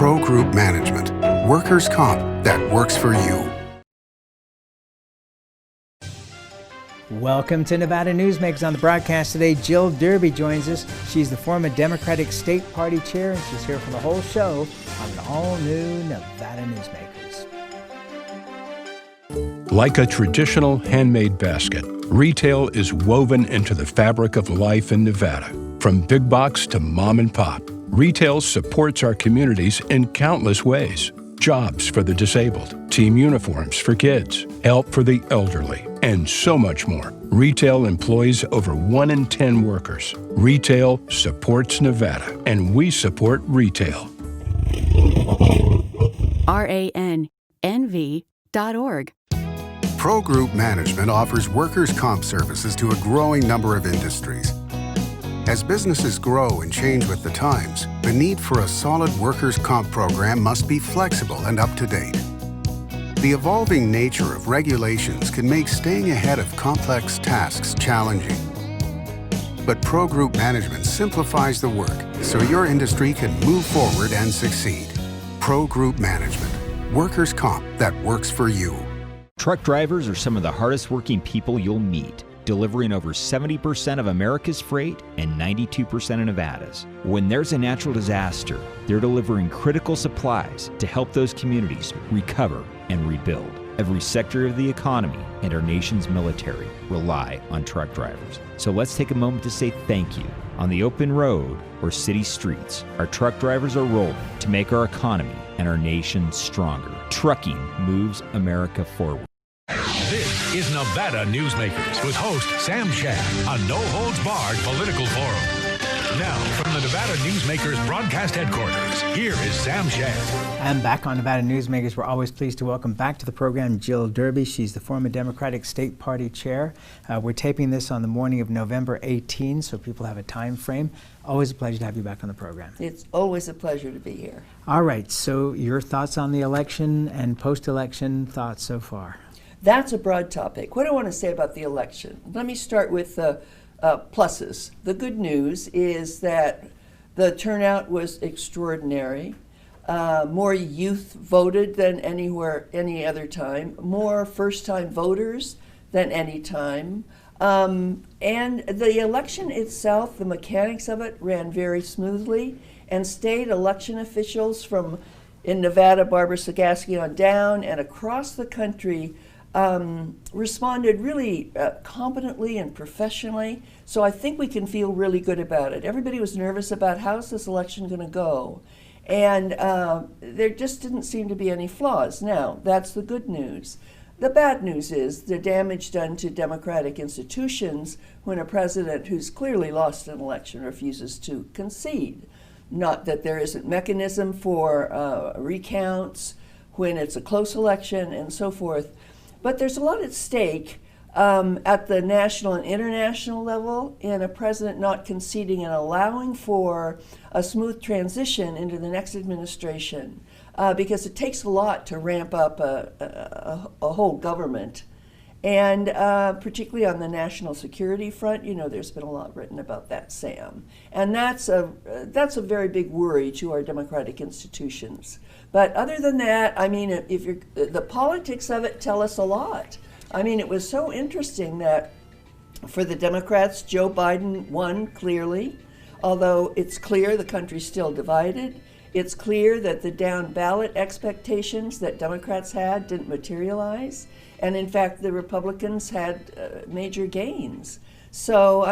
Pro Group Management. Workers' comp that works for you. Welcome to Nevada Newsmakers. On the broadcast today, Jill Derby joins us. She's the former Democratic State Party Chair, and she's here for the whole show on an all-new Nevada Newsmakers. Like a traditional handmade basket, retail is woven into the fabric of life in Nevada. From big box to mom and pop, retail supports our communities in countless ways. Jobs for the disabled, team uniforms for kids, help for the elderly, and so much more. Retail employs over 1 in 10 workers. Retail supports Nevada, and we support retail. RANNV.org. Pro Group Management offers workers' comp services to a growing number of industries. As businesses grow and change with the times, the need for a solid workers' comp program must be flexible and up to date. The evolving nature of regulations can make staying ahead of complex tasks challenging. But Pro Group Management simplifies the work so your industry can move forward and succeed. Pro Group Management. Workers' comp that works for you. Truck drivers are some of the hardest working people you'll meet, delivering over 70% of America's freight and 92% of Nevada's. When there's a natural disaster, they're delivering critical supplies to help those communities recover and rebuild. Every sector of the economy and our nation's military rely on truck drivers. So let's take a moment to say thank you. On the open road or city streets, our truck drivers are rolling to make our economy and our nation stronger. Trucking moves America forward. This is Nevada Newsmakers with host Sam Shad, a no-holds-barred political forum. Now, from the Nevada Newsmakers broadcast headquarters, here is Sam Shad. And back on Nevada Newsmakers, we're always pleased to welcome back to the program Jill Derby. She's the former Democratic State Party Chair. We're taping this on the morning of November 18, so people have a time frame. Always a pleasure to have you back on the program. It's always a pleasure to be here. All right, so your thoughts on the election and post-election thoughts so far? That's a broad topic. What do I want to say about the election? Let me start with the pluses. The good news is that the turnout was extraordinary. More youth voted than any other time. More first-time voters than any time. And the election itself, the mechanics of it, ran very smoothly. And state election officials in Nevada, Barbara Sagaski on down, and across the country responded really competently and professionally. So I think we can feel really good about it. Everybody was nervous about how's this election going to go. And there just didn't seem to be any flaws. Now, that's the good news. The bad news is the damage done to democratic institutions when a president who's clearly lost an election refuses to concede. Not that there isn't mechanism for recounts when it's a close election and so forth. But there's a lot at stake at the national and international level in a president not conceding and allowing for a smooth transition into the next administration, because it takes a lot to ramp up a whole government. And particularly on the national security front, there's been a lot written about that, Sam. And that's a very big worry to our democratic institutions. But other than that, the politics of it tell us a lot. It was so interesting that for the Democrats, Joe Biden won clearly, although it's clear the country's still divided. It's clear that the down ballot expectations that Democrats had didn't materialize. And in fact, the Republicans had major gains. So,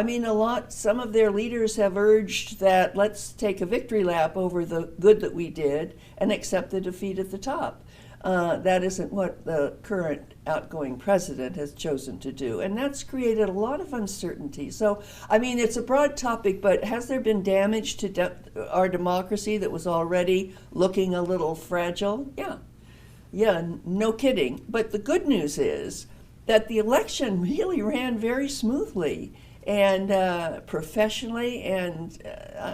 some of their leaders have urged that let's take a victory lap over the good that we did and accept the defeat at the top. That isn't what the current outgoing president has chosen to do. And that's created a lot of uncertainty. So, it's a broad topic, but has there been damage to our democracy that was already looking a little fragile? Yeah, no kidding. But the good news is that the election really ran very smoothly and professionally, and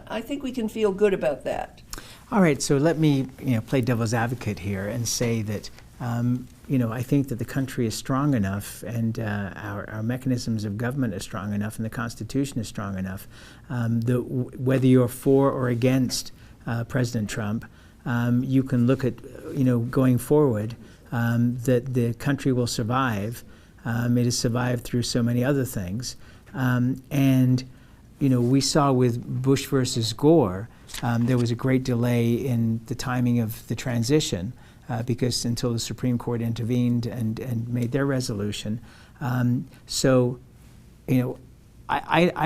I think we can feel good about that. All right, so let me play devil's advocate here and say that I think that the country is strong enough, and our mechanisms of government are strong enough, and the Constitution is strong enough that whether you're for or against President Trump, you can look at, going forward, that the country will survive. It has survived through so many other things. And we saw with Bush versus Gore, there was a great delay in the timing of the transition because until the Supreme Court intervened and made their resolution. I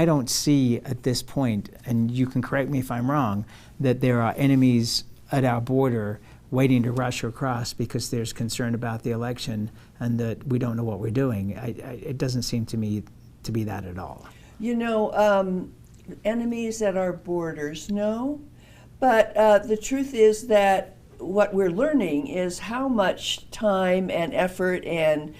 don't see at this point, and you can correct me if I'm wrong, that there are enemies at our border waiting to rush across because there's concern about the election and that we don't know what we're doing. It doesn't seem to me to be that at all. Enemies at our borders, no. But the truth is that what we're learning is how much time and effort and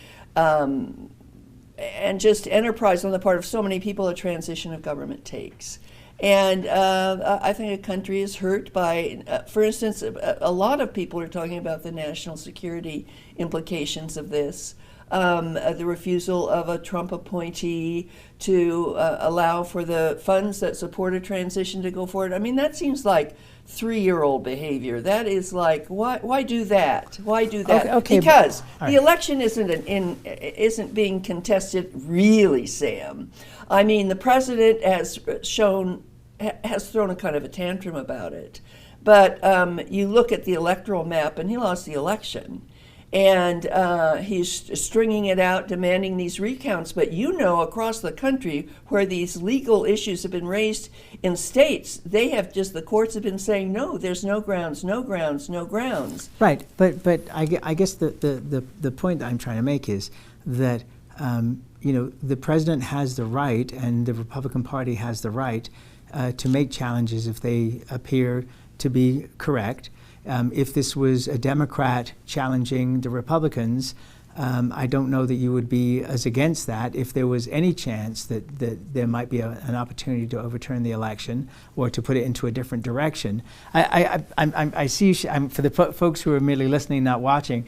just enterprise on the part of so many people a transition of government takes. And I think a country is hurt by, for instance, a lot of people are talking about the national security implications of this. The refusal of a Trump appointee to allow for the funds that support a transition to go forward. I mean, that seems like 3-year-old behavior. That is like, why do that? Why do that? Okay, because right. The election isn't being contested really, Sam. I mean, the president has thrown a kind of a tantrum about it. But you look at the electoral map, and he lost the election. And he's stringing it out, demanding these recounts. But across the country where these legal issues have been raised in states, the courts have been saying, no, there's no grounds, no grounds, no grounds. Right, but I guess the point that I'm trying to make is that the president has the right, and the Republican Party has the right to make challenges if they appear to be correct. If this was a Democrat challenging the Republicans, I don't know that you would be as against that if there was any chance that there might be an opportunity to overturn the election or to put it into a different direction. I see, for the folks who are merely listening, not watching,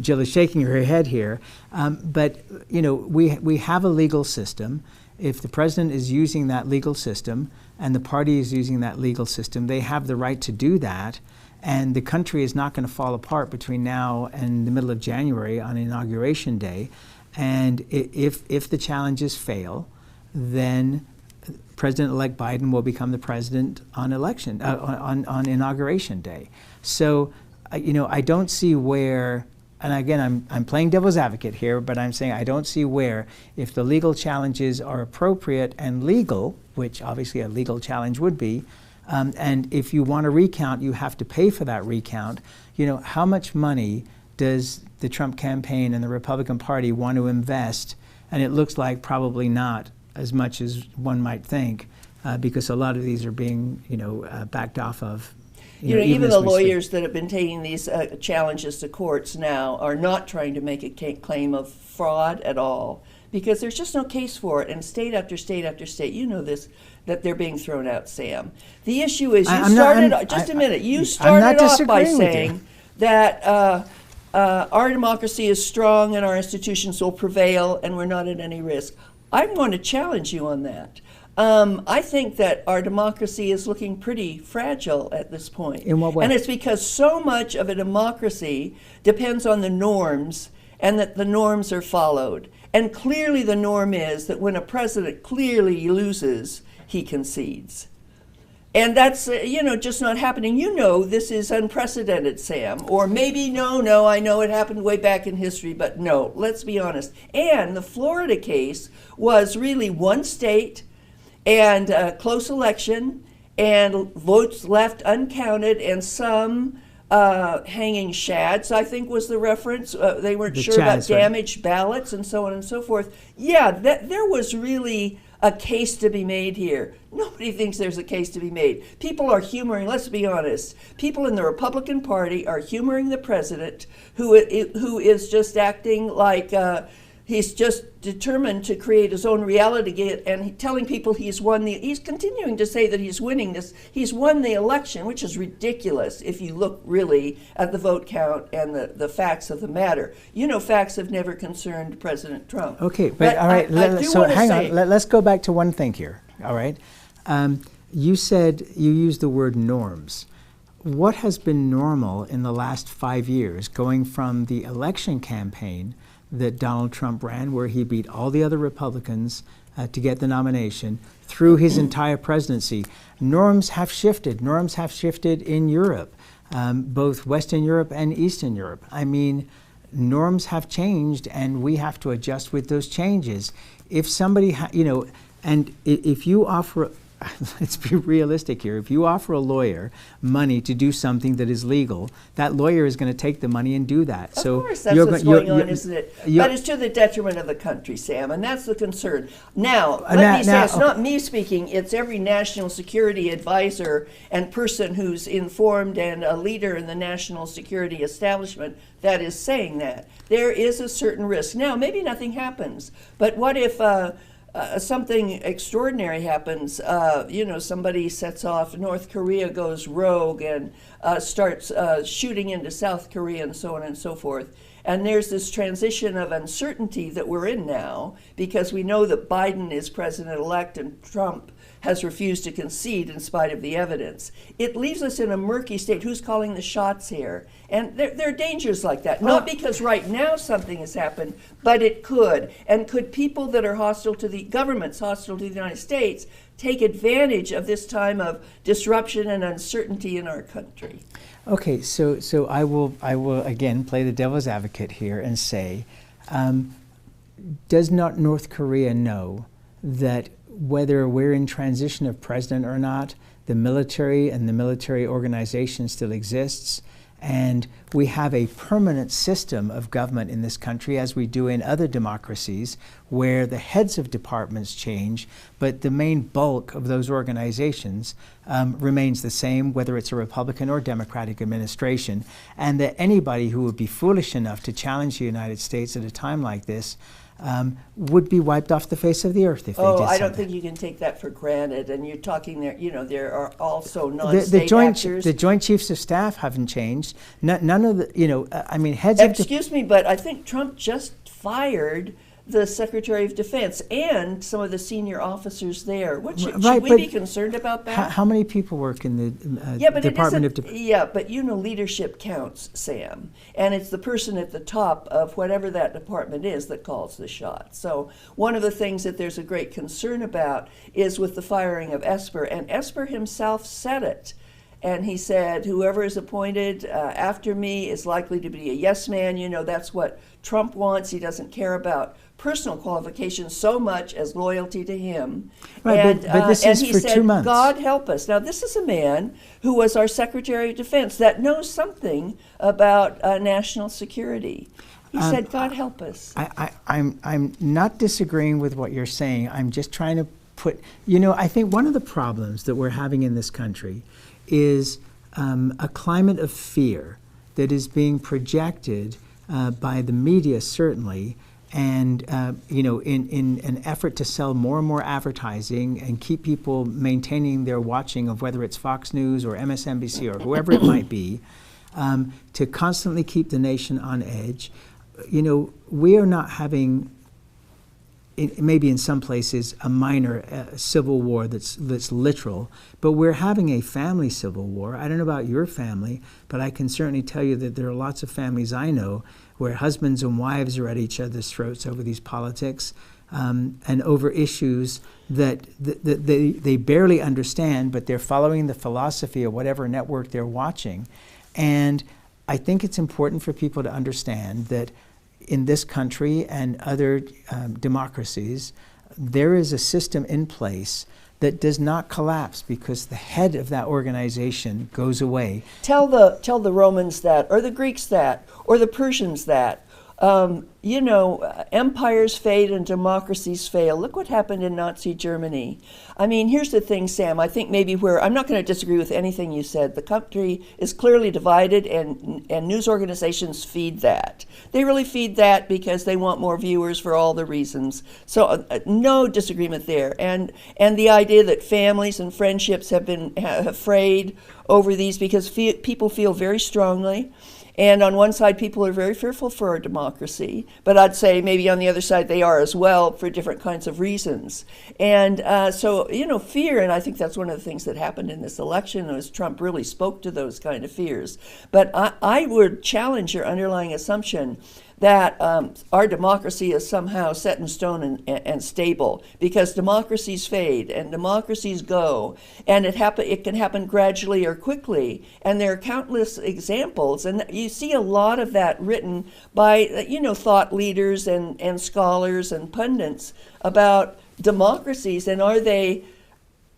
Jill is shaking her head here. But we have a legal system. If the president is using that legal system and the party is using that legal system, they have the right to do that. And the country is not going to fall apart between now and the middle of January on Inauguration Day. And if the challenges fail, then President-elect Biden will become the president on on Inauguration Day. So, I don't see where, and again, I'm playing devil's advocate here, but I'm saying I don't see where, if the legal challenges are appropriate and legal, which obviously a legal challenge would be, and if you want to recount, you have to pay for that recount. How much money does the Trump campaign and the Republican Party want to invest? And it looks like probably not as much as one might think, because a lot of these are being, backed off of. Even the lawyers that have been taking these challenges to courts now are not trying to make a claim of fraud at all, because there's just no case for it. And state after state after state, that they're being thrown out, Sam. The issue is, you started off by saying that our democracy is strong and our institutions will prevail and we're not at any risk. I'm going to challenge you on that. I think that our democracy is looking pretty fragile at this point. In what way? And it's because so much of a democracy depends on the norms, and that the norms are followed. And clearly the norm is that when a president clearly loses, he concedes. And that's, just not happening. This is unprecedented, Sam. Or maybe, no, I know it happened way back in history, but no, let's be honest. And the Florida case was really one state and a close election and votes left uncounted and some hanging Shads, I think was the reference. They weren't sure about damaged ballots and so on and so forth. Yeah, there was really a case to be made here. Nobody thinks there's a case to be made. People are humoring, let's be honest, people in the Republican Party are humoring the president who is just acting like he's just determined to create his own reality, and telling people he's continuing to say that he's winning this. He's won the election, which is ridiculous if you look really at the vote count and the facts of the matter. Facts have never concerned President Trump. Okay, but all right, hang on. Let's go back to one thing here, all right? You said, you used the word norms. what has been normal in the last 5 years, going from the election campaign that Donald Trump ran, where he beat all the other Republicans to get the nomination, through his entire presidency, norms have shifted. Norms have shifted in Europe, both Western Europe and Eastern Europe. I mean, norms have changed, and we have to adjust with those changes. If somebody, and if you offer, let's be realistic here, if you offer a lawyer money to do something that is legal, that lawyer is going to take the money and do that. Of course, that's what's going on, isn't it? But it's to the detriment of the country, Sam, and that's the concern. Now, let me say, it's not me speaking, it's every national security advisor and person who's informed and a leader in the national security establishment that is saying that. There is a certain risk. Now, maybe nothing happens, but what if something extraordinary happens? Somebody sets off, North Korea goes rogue and starts shooting into South Korea and so on and so forth. And there's this transition of uncertainty that we're in now, because we know that Biden is president-elect and Trump has refused to concede in spite of the evidence. It leaves us in a murky state. Who's calling the shots here? And there are dangers like that. Not because right now something has happened, but it could. And could people that are hostile to the governments, hostile to the United States, take advantage of this time of disruption and uncertainty in our country? Okay, so I will again play the devil's advocate here and say, does not North Korea know that whether we're in transition of president or not, the military and the military organization still exists, and we have a permanent system of government in this country, as we do in other democracies, where the heads of departments change, but the main bulk of those organizations remains the same, whether it's a Republican or Democratic administration, and that anybody who would be foolish enough to challenge the United States at a time like this would be wiped off the face of the earth if they did something. I don't think you can take that for granted. And you're talking there, there are also non-state actors. The Joint Chiefs of Staff haven't changed. None of the, heads of... Excuse me, but I think Trump just fired the Secretary of Defense and some of the senior officers there. Should we be concerned about that? How many people work in the Department of Defense? Yeah, but leadership counts, Sam. And it's the person at the top of whatever that department is that calls the shots. So one of the things that there's a great concern about is with the firing of Esper. And Esper himself said it. And he said, whoever is appointed after me is likely to be a yes man. That's what Trump wants. He doesn't care about personal qualifications so much as loyalty to him. Right, but this is for 2 months. God help us. Now, this is a man who was our Secretary of Defense that knows something about national security. He said, God help us. I'm not disagreeing with what you're saying. I'm just trying to put, I think one of the problems that we're having in this country is a climate of fear that is being projected by the media, certainly, and in an effort to sell more and more advertising and keep people maintaining their watching of whether it's Fox News or MSNBC or whoever it might be, to constantly keep the nation on edge. We are not having, maybe in some places, a minor civil war that's literal, but we're having a family civil war. I don't know about your family, but I can certainly tell you that there are lots of families I know where husbands and wives are at each other's throats over these politics and over issues that they barely understand, but they're following the philosophy of whatever network they're watching. And I think it's important for people to understand that in this country and other democracies, there is a system in place that does not collapse because the head of that organization goes away. Tell the Romans that, or the Greeks that, or the Persians that. Empires fade and democracies fail. Look what happened in Nazi Germany. Here's the thing, Sam. I think maybe I'm not going to disagree with anything you said. The country is clearly divided, and news organizations feed that. They really feed that because they want more viewers for all the reasons. So no disagreement there. And the idea that families and friendships have been frayed over these because people feel very strongly. And on one side, people are very fearful for our democracy, but I'd say maybe on the other side they are as well for different kinds of reasons. And so, fear, and I think that's one of the things that happened in this election, was Trump really spoke to those kind of fears. But I would challenge your underlying assumption that our democracy is somehow set in stone and stable, because democracies fade and democracies go, and it can happen gradually or quickly. And there are countless examples, and you see a lot of that written by thought leaders and scholars and pundits about democracies, and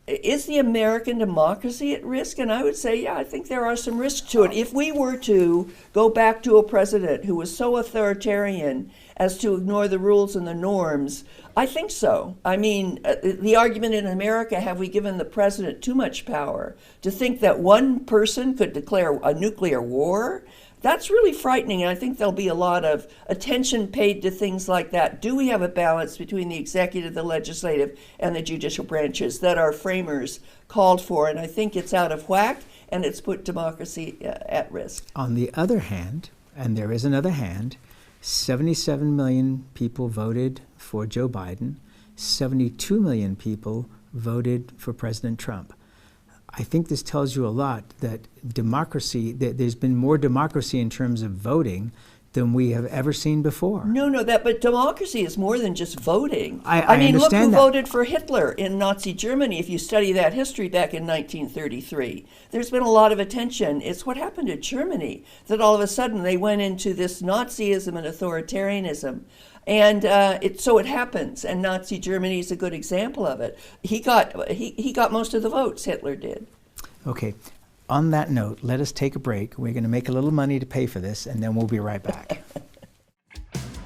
is the American democracy at risk? And I would say, yeah, I think there are some risks to it. If we were to go back to a president who was so authoritarian as to ignore the rules and the norms, I think so. I mean, the argument in America, have we given the president too much power? To think that one person could declare a nuclear war? That's really frightening, and I think there'll be a lot of attention paid to things like that. Do we have a balance between the executive, the legislative, and the judicial branches that our framers called for? And I think it's out of whack, and it's put democracy at risk. On the other hand, and there is another hand, 77 million people voted for Joe Biden, 72 million people voted for President Trump. I think this tells you a lot that democracy, that there's been more democracy in terms of voting than we have ever seen before. But democracy is more than just voting. I mean, look who understand that. voted for Hitler in Nazi Germany, if you study that history back in 1933. There's been a lot of attention. It's what happened to Germany, that all of a sudden they went into this Nazism and authoritarianism. And so it happens, and Nazi Germany is a good example of it. He got most of the votes, Hitler did. Okay, on that note, let us take a break. We're going to make a little money to pay for this, and then we'll be right back.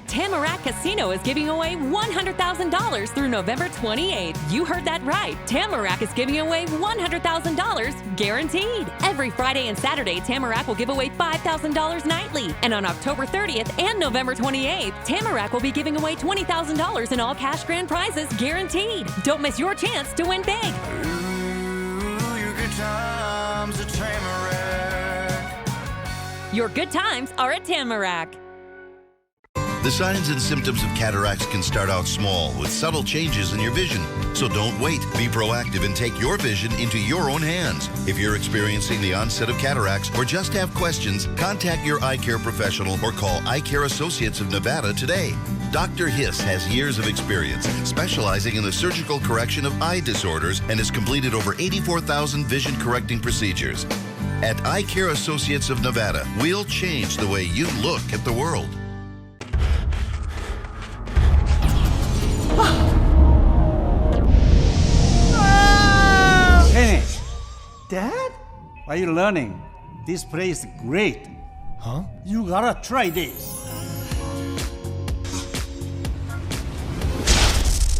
Tamarack Casino is giving away $100,000 through November 28th. You heard that right. Tamarack is giving away $100,000 guaranteed. Every Friday and Saturday, Tamarack will give away $5,000 nightly. And on October 30th and November 28th, Tamarack will be giving away $20,000 in all cash grand prizes guaranteed. Don't miss your chance to win big. Ooh, your good times at Tamarack. Your good times are at Tamarack. The signs and symptoms of cataracts can start out small with subtle changes in your vision. So don't wait. Be proactive and take your vision into your own hands. If you're experiencing the onset of cataracts or just have questions, contact your eye care professional or call Eye Care Associates of Nevada today. Dr. Hiss has years of experience specializing in the surgical correction of eye disorders and has completed over 84,000 vision correcting procedures. At Eye Care Associates of Nevada, we'll change the way you look at the world. Hey, Dad? Are you learning? This place is great. Huh? You gotta try this.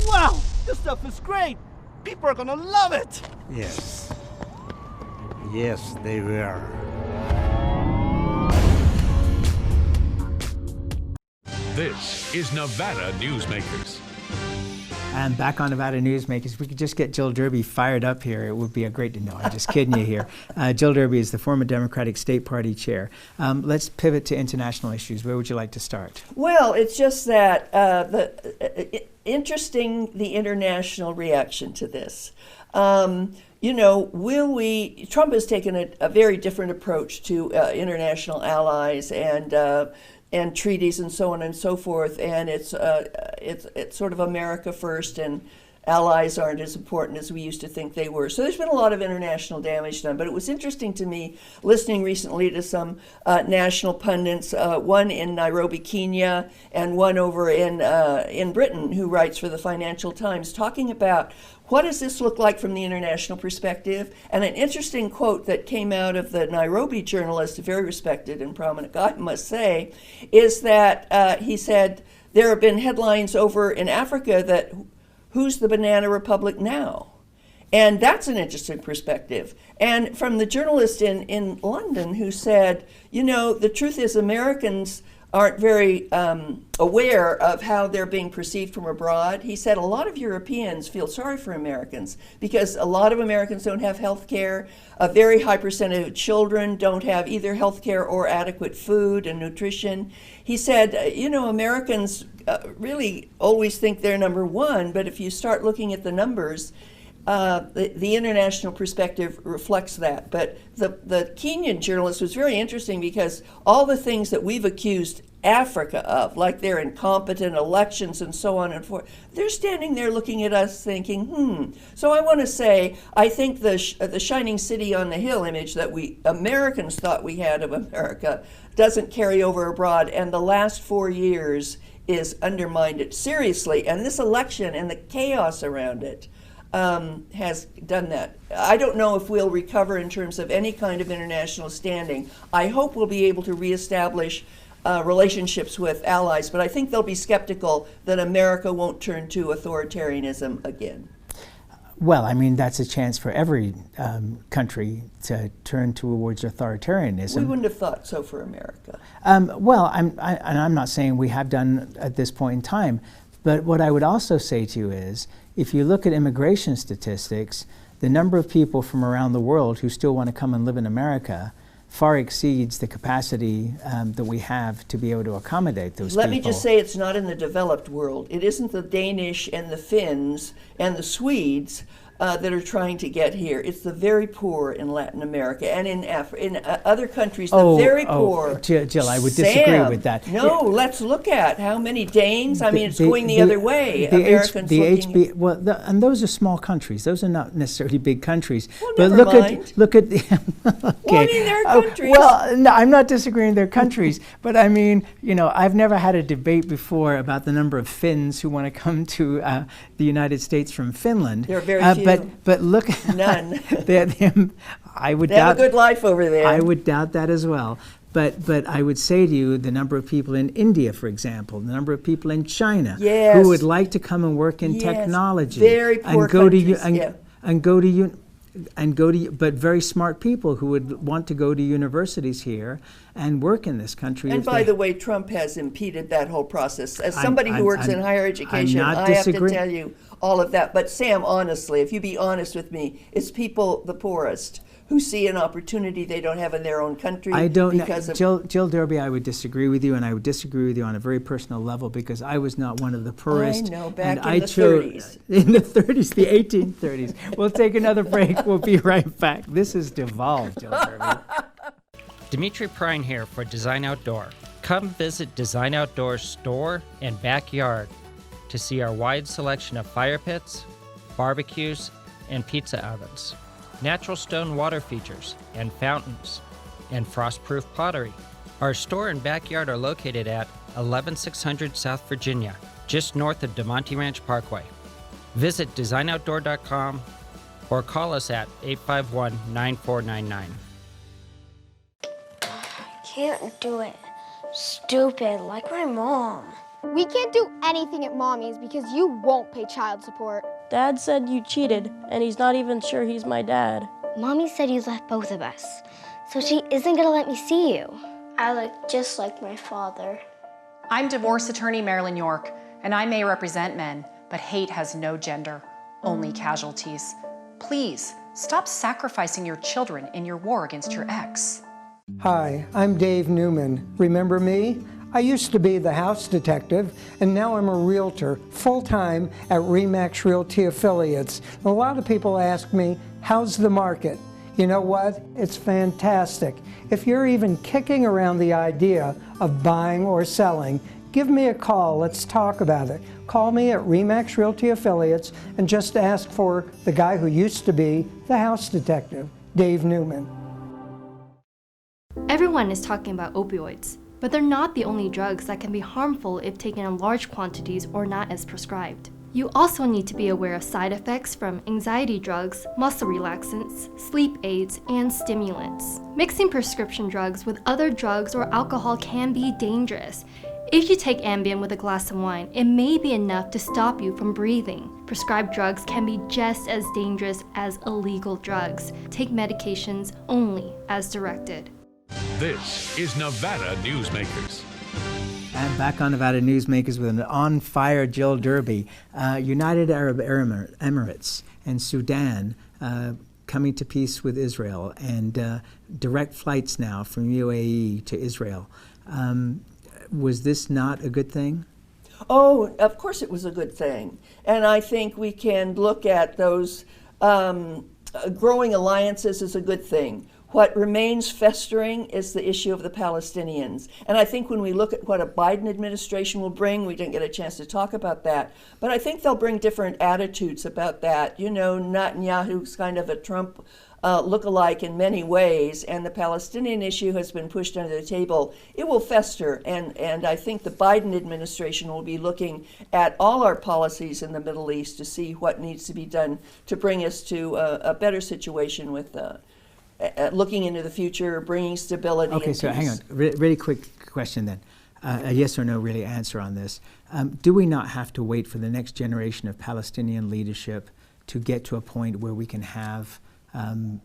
Wow, this stuff is great. People are gonna love it. Yes. Yes, they will. This is Nevada Newsmakers. And back on Nevada Newsmakers, if we could just get Jill Derby fired up here, it would be a great to know. I'm just kidding you here. Jill Derby is the former Democratic State Party chair. Let's pivot to international issues. Where would you like to start? Well, it's just that interesting, the international reaction to this. Trump has taken a very different approach to international allies and treaties and so on and so forth, and it's sort of America first, and allies aren't as important as we used to think they were. So there's been a lot of international damage done, but it was interesting to me listening recently to some national pundits, one in Nairobi, Kenya, and one over in Britain, who writes for the Financial Times, talking about what does this look like from the international perspective? And an interesting quote that came out of the Nairobi journalist, a very respected and prominent guy, I must say, is that he said, there have been headlines over in Africa that who's the banana republic now? And that's an interesting perspective. And from the journalist in London who said, the truth is Americans aren't very aware of how they're being perceived from abroad. He said a lot of Europeans feel sorry for Americans because a lot of Americans don't have health care. A very high percentage of children don't have either health care or adequate food and nutrition. He said, Americans really always think they're number one, but if you start looking at the numbers, the international perspective reflects that. But the Kenyan journalist was very interesting because all the things that we've accused Africa of, like their incompetent elections and so on and forth, they're standing there looking at us thinking, So I want to say, I think the shining city on the hill image that we Americans thought we had of America doesn't carry over abroad, and the last 4 years is undermined it seriously. And this election and the chaos around it has done that. I don't know if we'll recover in terms of any kind of international standing. I hope we'll be able to reestablish relationships with allies, but I think they'll be skeptical that America won't turn to authoritarianism again. Well, I mean, that's a chance for every country to turn towards authoritarianism. We wouldn't have thought so for America. Well, I'm not saying we have done at this point in time, but what I would also say to you is, if you look at immigration statistics, the number of people from around the world who still want to come and live in America far exceeds the capacity that we have to be able to accommodate those people. Let me just say, it's not in the developed world. It isn't the Danish and the Finns and the Swedes that are trying to get here. It's the very poor in Latin America and in other countries. The very poor. Jill, I would disagree with that. No, let's look at how many Danes. It's going the other way. Americans looking. And those are small countries. Those are not necessarily big countries. Well, but never mind. Look at. Okay. Well, I mean, they're countries. Well, no, I'm not disagreeing. They're countries, but I mean, I've never had a debate before about the number of Finns who want to come to the United States from Finland. There are very few. But look, none. I would they have a good life over there. I would doubt that as well. But I would say to you, the number of people in India, for example, the number of people in China who would like to come and work in technology, very poor but very smart people who would want to go to universities here and work in this country. And by the way, Trump has impeded that whole process. As somebody who works in higher education, I have to tell you all of that. But Sam, honestly, if you be honest with me, it's people, the poorest, who see an opportunity they don't have in their own country. I don't know. Jill Derby, I would disagree with you, and I would disagree with you on a very personal level because I was not one of the poorest. I know, back in the 30s. In the 30s, the 1830s. We'll take another break. We'll be right back. This is Devolved, Jill Derby. Dimitri Prine here for Design Outdoor. Come visit Design Outdoor's store and backyard to see our wide selection of fire pits, barbecues, and pizza ovens, natural stone water features and fountains, and frost-proof pottery. Our store and backyard are located at 11600 South Virginia, just north of DeMonte Ranch Parkway. Visit designoutdoor.com or call us at 851-9499. Can't do it. Stupid, like my mom. We can't do anything at Mommy's because you won't pay child support. Dad said you cheated, and he's not even sure he's my dad. Mommy said you left both of us, so she isn't gonna let me see you. I look just like my father. I'm divorce attorney Marilyn York, and I may represent men, but hate has no gender, only casualties. Please, stop sacrificing your children in your war against your ex. Hi, I'm Dave Newman. Remember me? I used to be the house detective, and now I'm a realtor, full-time at RE/MAX Realty Affiliates. And a lot of people ask me, how's the market? You know what? It's fantastic. If you're even kicking around the idea of buying or selling, give me a call. Let's talk about it. Call me at RE/MAX Realty Affiliates and just ask for the guy who used to be the house detective, Dave Newman. Everyone is talking about opioids, but they're not the only drugs that can be harmful if taken in large quantities or not as prescribed. You also need to be aware of side effects from anxiety drugs, muscle relaxants, sleep aids, and stimulants. Mixing prescription drugs with other drugs or alcohol can be dangerous. If you take Ambien with a glass of wine, it may be enough to stop you from breathing. Prescribed drugs can be just as dangerous as illegal drugs. Take medications only as directed. This is Nevada Newsmakers. And back on Nevada Newsmakers with an on-fire Jill Derby. United Arab Emirates and Sudan coming to peace with Israel, and direct flights now from UAE to Israel. Was this not a good thing? Oh, of course it was a good thing. And I think we can look at those growing alliances as a good thing. What remains festering is the issue of the Palestinians. And I think when we look at what a Biden administration will bring, we didn't get a chance to talk about that, but I think they'll bring different attitudes about that. You know, Netanyahu's kind of a Trump look-alike in many ways, and the Palestinian issue has been pushed under the table. It will fester, and I think the Biden administration will be looking at all our policies in the Middle East to see what needs to be done to bring us to a better situation with looking into the future, bringing stability. Okay, and so peace. hang on. Really quick question then. A yes or no really answer on this. Do we not have to wait for the next generation of Palestinian leadership to get to a point where we can have a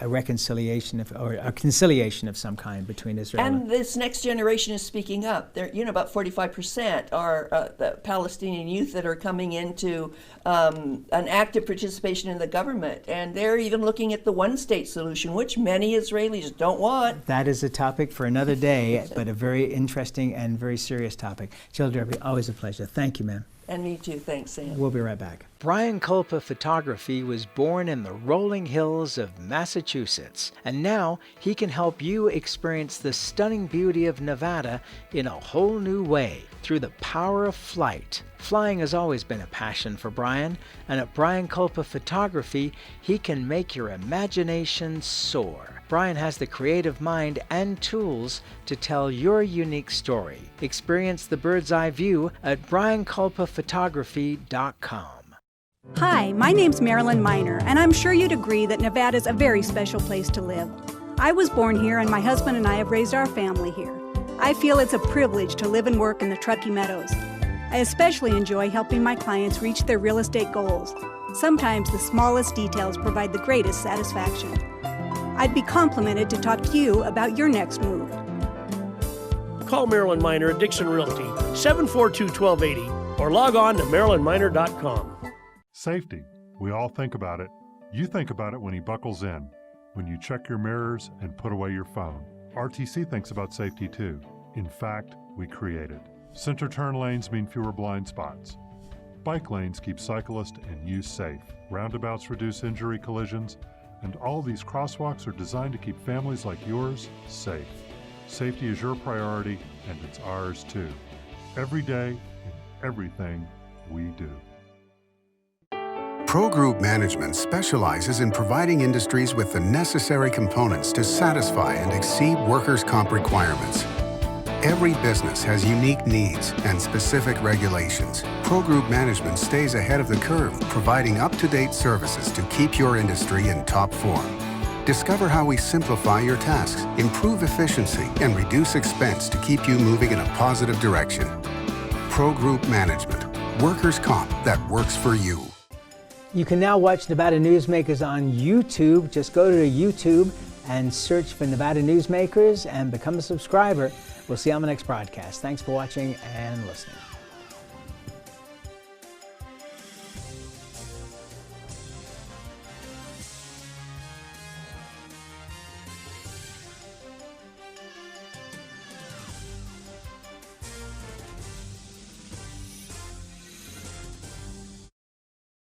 reconciliation or a conciliation of some kind between Israel and this next generation is speaking up. There, about 45% are the Palestinian youth that are coming into an active participation in the government, and they're even looking at the one-state solution, which many Israelis don't want. That is a topic for another day, but a very interesting and very serious topic. Jill Derby, always a pleasure. Thank you, ma'am. And me too. Thanks, Sam. We'll be right back. Brian Culpa Photography was born in the rolling hills of Massachusetts, and now he can help you experience the stunning beauty of Nevada in a whole new way through the power of flight. Flying has always been a passion for Brian, and at Brian Culpa Photography, he can make your imagination soar. Brian has the creative mind and tools to tell your unique story. Experience the bird's eye view at brianculpaphotography.com. Hi, my name's Marilyn Miner, and I'm sure you'd agree that Nevada's a very special place to live. I was born here, and my husband and I have raised our family here. I feel it's a privilege to live and work in the Truckee Meadows. I especially enjoy helping my clients reach their real estate goals. Sometimes the smallest details provide the greatest satisfaction. I'd be complimented to talk to you about your next move. Call Marilyn Miner at Dixon Realty, 742-1280, or log on to marilynminer.com. Safety. We all think about it. You think about it when he buckles in, when you check your mirrors and put away your phone. RTC thinks about safety too. In fact, we create it. Center turn lanes mean fewer blind spots. Bike lanes keep cyclists and you safe. Roundabouts reduce injury collisions, and all these crosswalks are designed to keep families like yours safe. Safety is your priority, and it's ours too. Every day, in everything we do. Pro Group Management specializes in providing industries with the necessary components to satisfy and exceed workers' comp requirements. Every business has unique needs and specific regulations. Pro Group Management stays ahead of the curve, providing up-to-date services to keep your industry in top form. Discover how we simplify your tasks, improve efficiency, and reduce expense to keep you moving in a positive direction. Pro Group Management, workers' comp that works for you. You can now watch Nevada Newsmakers on YouTube. Just go to YouTube and search for Nevada Newsmakers and become a subscriber. We'll see you on the next broadcast. Thanks for watching and listening.